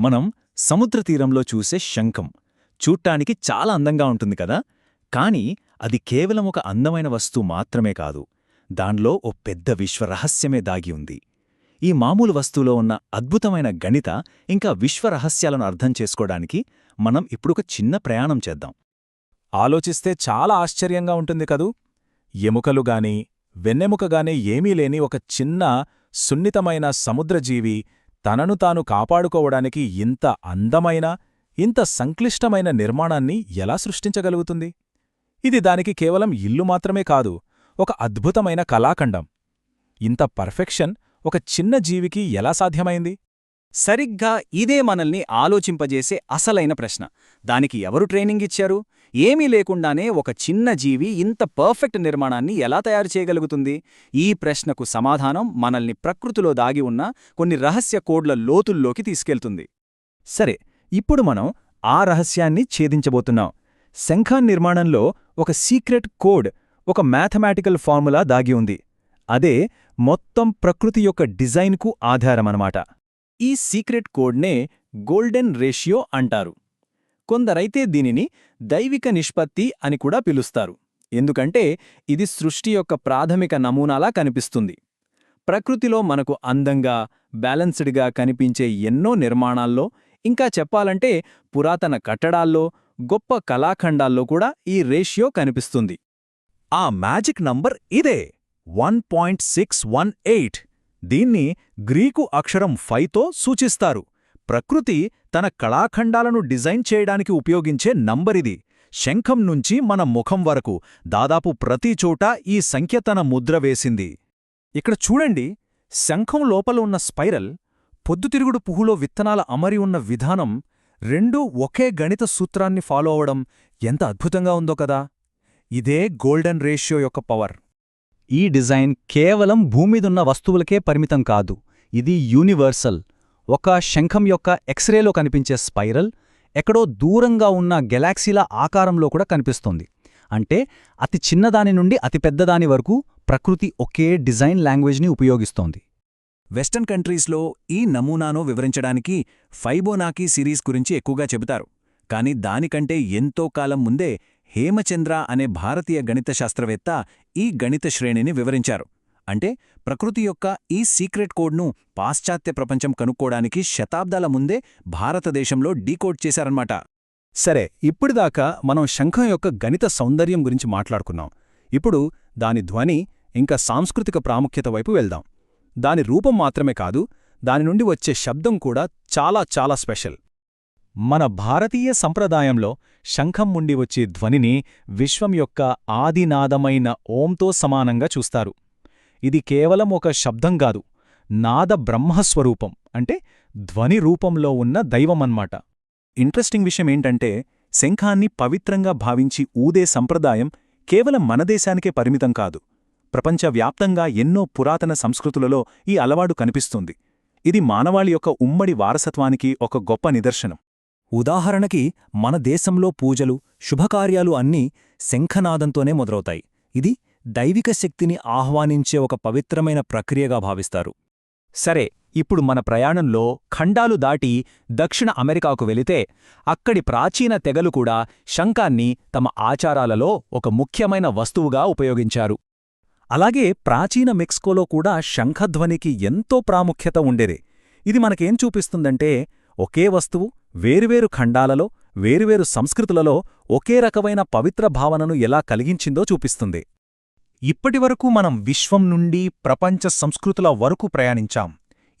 మనం సముద్రతీరంలో చూసే శంఖం చూట్టానికి చాలా అందంగా ఉంటుంది కదా. కాని అది కేవలం ఒక అందమైన వస్తువు మాత్రమే కాదు. దాన్లో ఓ పెద్ద విశ్వరహస్యమే దాగి ఉంది. ఈ మామూలు వస్తువులో ఉన్న అద్భుతమైన గణిత ఇంకా విశ్వరహస్యాలను అర్థం చేసుకోవడానికి మనం ఇప్పుడొక చిన్న ప్రయాణం చేద్దాం. ఆలోచిస్తే చాలా ఆశ్చర్యంగా ఉంటుంది కదూ. ఎముకలుగాని వెన్నెముకగానే ఏమీ లేని ఒక చిన్న సున్నితమైన సముద్రజీవి తనను తాను కాపాడుకోవడానికి ఇంత అందమైన ఇంత సంక్లిష్టమైన నిర్మాణాన్ని ఎలా సృష్టించగలుగుతుంది? ఇది దానికి కేవలం ఇల్లు మాత్రమే కాదు, ఒక అద్భుతమైన కళాఖండం. ఇంత పర్ఫెక్షన్ ఒక చిన్న జీవికి ఎలా సాధ్యమైంది? సరిగ్గా ఇదే మనల్ని ఆలోచింపజేసే అసలైన ప్రశ్న. దానికి ఎవరు ట్రైనింగ్ ఇచ్చారు? ఏమీ లేకుండానే ఒక చిన్న జీవి ఇంత పర్ఫెక్ట్ నిర్మాణాన్ని ఎలా తయారు చేయగలుగుతుంది? ఈ ప్రశ్నకు సమాధానం మనల్ని ప్రకృతిలో దాగి ఉన్న కొన్ని రహస్య కోడ్ల లోతుల్లోకి తీసుకెళ్తుంది. సరే, ఇప్పుడు మనం ఆ రహస్యాన్ని ఛేదించబోతున్నాం. శంఖం నిర్మాణంలో ఒక సీక్రెట్ కోడ్, ఒక మ్యాథమెటికల్ ఫార్ములా దాగి ఉంది. అదే మొత్తం ప్రకృతి యొక్క డిజైన్కు ఆధారమనమాట. ఈ సీక్రెట్ కోడ్నే గోల్డెన్ రేషియో అంటారు. కొందరైతే దీనిని దైవిక నిష్పత్తి అని కూడా పిలుస్తారు. ఎందుకంటే ఇది సృష్టి యొక్క ప్రాథమిక నమూనాలా కనిపిస్తుంది. ప్రకృతిలో మనకు అందంగా, బ్యాలెన్స్డ్గా కనిపించే ఎన్నో నిర్మాణాల్లో, ఇంకా చెప్పాలంటే పురాతన కట్టడాల్లో, గొప్ప కళాఖండాల్లో కూడా ఈ రేషియో కనిపిస్తుంది. ఆ మ్యాజిక్ నంబర్ ఇదే 1.618. దీన్ని గ్రీకు అక్షరం ఫైతో సూచిస్తారు. ప్రకృతి తన కళాఖండాలను డిజైన్ చేయడానికి ఉపయోగించే నంబరిది. శంఖం నుంచి మన ముఖం వరకు దాదాపు ప్రతిచోటా ఈ సంఖ్య తన ముద్ర వేసింది. ఇక్కడ చూడండి, శంఖం లోపల ఉన్న స్పైరల్, పొద్దుతిరుగుడు పువ్వులో విత్తనాల అమరి ఉన్న విధానం రెండూ ఒకే గణిత సూత్రాన్ని ఫాలో అవడం ఎంత అద్భుతంగా ఉందో కదా. ఇదే గోల్డెన్ రేషియో యొక్క పవర్. ఈ డిజైన్ కేవలం భూమిదున్న వస్తువులకే పరిమితం కాదు. ఇది యూనివర్సల్. ఒక శంఖం యొక్క ఎక్స్రేలో కనిపించే స్పైరల్ ఎక్కడో దూరంగా ఉన్న గెలాక్సీల ఆకారంలో కూడా కనిపిస్తుంది. అంటే అతి చిన్నదాని నుండి అతి పెద్దదాని వరకు ప్రకృతి ఒకే డిజైన్ లాంగ్వేజ్ని ఉపయోగిస్తోంది. వెస్టర్న్ కంట్రీస్లో ఈ నమూనాను వివరించడానికి ఫైబోనాకీ సిరీస్ గురించి ఎక్కువగా చెబుతారు. కాని దానికంటే ఎంతో కాలం ముందే హేమచంద్ర అనే భారతీయ గణిత శాస్త్రవేత్త ఈ గణిత శ్రేణిని వివరించారు. అంటే ప్రకృతి యొక్క ఈ సీక్రెట్ కోడ్ను పాశ్చాత్య ప్రపంచం కనుక్కోడానికి శతాబ్దాల ముందే భారతదేశంలో డీకోడ్ చేశారన్నమాట. సరే, ఇప్పుడిదాకా మనం శంఖం యొక్క గణిత సౌందర్యం గురించి మాట్లాడుకున్నాం. ఇప్పుడు దాని ధ్వని ఇంకా సాంస్కృతిక ప్రాముఖ్యత వైపు వెళ్దాం. దాని రూపం మాత్రమే కాదు, దాని నుండి వచ్చే శబ్దం కూడా చాలా చాలా స్పెషల్. మన భారతీయ సంప్రదాయంలో శంఖం నుండి వచ్చే ధ్వనిని విశ్వం యొక్క ఆదినాదమైన ఓంతో సమానంగా చూస్తారు. ఇది కేవలం ఒక శబ్దం కాదు, నాద బ్రహ్మస్వరూపం, అంటే ధ్వని రూపంలో ఉన్న దైవమన్మాట. ఇంట్రెస్టింగ్ విషయమేంటంటే, శంఖాన్ని పవిత్రంగా భావించి ఊదే సంప్రదాయం కేవలం మన దేశానికే పరిమితం కాదు. ప్రపంచవ్యాప్తంగా ఎన్నో పురాతన సంస్కృతులలో ఈ అలవాటు కనిపిస్తుంది. ఇది మానవాళి యొక్క ఉమ్మడి వారసత్వానికి ఒక గొప్ప నిదర్శనం. ఉదాహరణకి, మన దేశంలో పూజలు, శుభకార్యాలు అన్నీ శంఖనాదంతోనే మొదలవుతాయి. ఇది దైవిక శక్తిని ఆహ్వానించే ఒక పవిత్రమైన ప్రక్రియగా భావిస్తారు. సరే, ఇప్పుడు మన ప్రయాణంలో ఖండాలు దాటి దక్షిణ అమెరికాకు వెళితే అక్కడి ప్రాచీన తెగలు కూడా శంఖాన్ని తమ ఆచారాలలో ఒక ముఖ్యమైన వస్తువుగా ఉపయోగించారు. అలాగే ప్రాచీన మెక్సికోలో కూడా శంఖధ్వనికి ఎంతో ప్రాముఖ్యత ఉండేది. ఇది మనకేం చూపిస్తుందంటే, ఒకే వస్తువు వేరువేరు ఖండాలలో, వేరువేరు సంస్కృతులలో ఒకే రకమైన పవిత్ర భావనను ఎలా కలిగించిందో చూపిస్తుంది. ఇప్పటివరకు మనం విశ్వం నుండి ప్రపంచ సంస్కృతుల వరకు ప్రయాణించాం.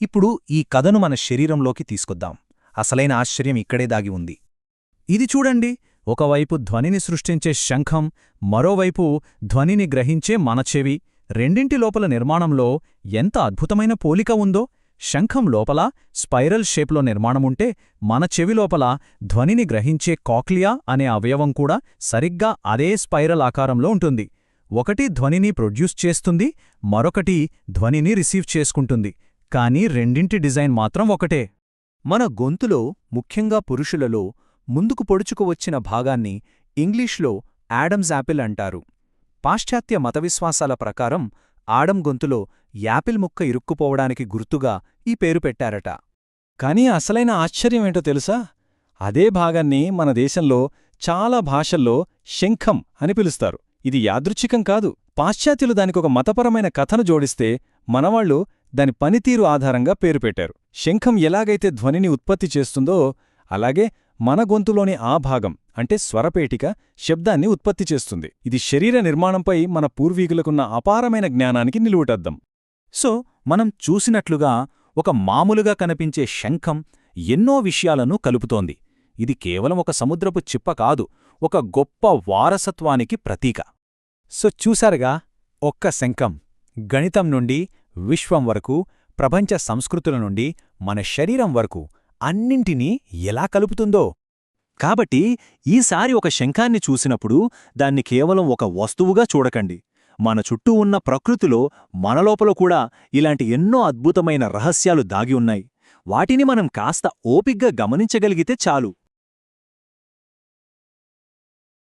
ఇప్పుడు ఈ కథను మన శరీరంలోకి తీసుకొద్దాం. అసలైన ఆశ్చర్యం ఇక్కడే దాగి ఉంది. ఇది చూడండి, ఒకవైపు ధ్వనిని సృష్టించే శంఖం, మరోవైపు ధ్వనిని గ్రహించే మన చెవి. రెండింటి లోపల నిర్మాణంలో ఎంత అద్భుతమైన పోలిక ఉందో. శంఖం లోపల స్పైరల్ షేప్లో నిర్మాణముంటే, మన చెవి లోపల ధ్వనిని గ్రహించే కాక్లియా అనే అవయవం కూడా సరిగ్గా అదే స్పైరల్ ఆకారంలో ఉంటుంది. ఒకటి ధ్వనిని ప్రొడ్యూస్ చేస్తుంది, మరొకటి ధ్వనిని రిసీవ్ చేసుకుంటుంది. కానీ రెండింటి డిజైన్ మాత్రం ఒకటే. మన గొంతులో, ముఖ్యంగా పురుషులలో, ముందుకు పొడుచుకువచ్చిన భాగాన్ని ఇంగ్లీష్లో యాడమ్స్ యాపిల్ అంటారు. పాశ్చాత్య మతవిశ్వాసాల ప్రకారం ఆడం గొంతులో యాపిల్ ముక్క ఇరుక్కుపోవడానికి గుర్తుగా ఈ పేరు పెట్టారట. కానీ అసలైన ఆశ్చర్యమేంటో తెలుసా? అదే భాగాన్ని మన దేశంలో చాలా భాషల్లో శంఖం అని పిలుస్తారు. ఇది యాదృచ్ఛికం కాదు. పాశ్చాత్యులు దానికొక మతపరమైన కథను జోడిస్తే మనవాళ్లు దాని పనితీరు ఆధారంగా పేరు పెట్టారు. శంఖం ఎలాగైతే ధ్వనిని ఉత్పత్తి చేస్తుందో అలాగే మన గొంతులోని ఆ భాగం అంటే స్వరపేటిక శబ్దాన్ని ఉత్పత్తి చేస్తుంది. ఇది శరీర నిర్మాణంపై మన పూర్వీకులకున్న అపారమైన జ్ఞానానికి నిలువుటద్దం. సో మనం చూసినట్లుగా ఒక మామూలుగా కనిపించే శంఖం ఎన్నో విషయాలను కలుపుతోంది. ఇది కేవలం ఒక సముద్రపు చిప్ప కాదు, ఒక గొప్ప వారసత్వానికి ప్రతీక. సో చూశారుగా, ఒక్క శంఖం గణితం నుండి విశ్వం వరకు, ప్రపంచ సంస్కృతుల నుండి మన శరీరం వరకు అన్నింటినీ ఎలా కలుపుతుందో. కాబట్టి ఈసారి ఒక శంఖాన్ని చూసినప్పుడు దాన్ని కేవలం ఒక వస్తువుగా చూడకండి. మన చుట్టూ ఉన్న ప్రకృతిలో మనలోపల కూడా ఇలాంటి ఎన్నో అద్భుతమైన రహస్యాలు దాగి ఉన్నాయి. వాటిని మనం కాస్త ఓపిగ్గా గమనించగలిగితే చాలు.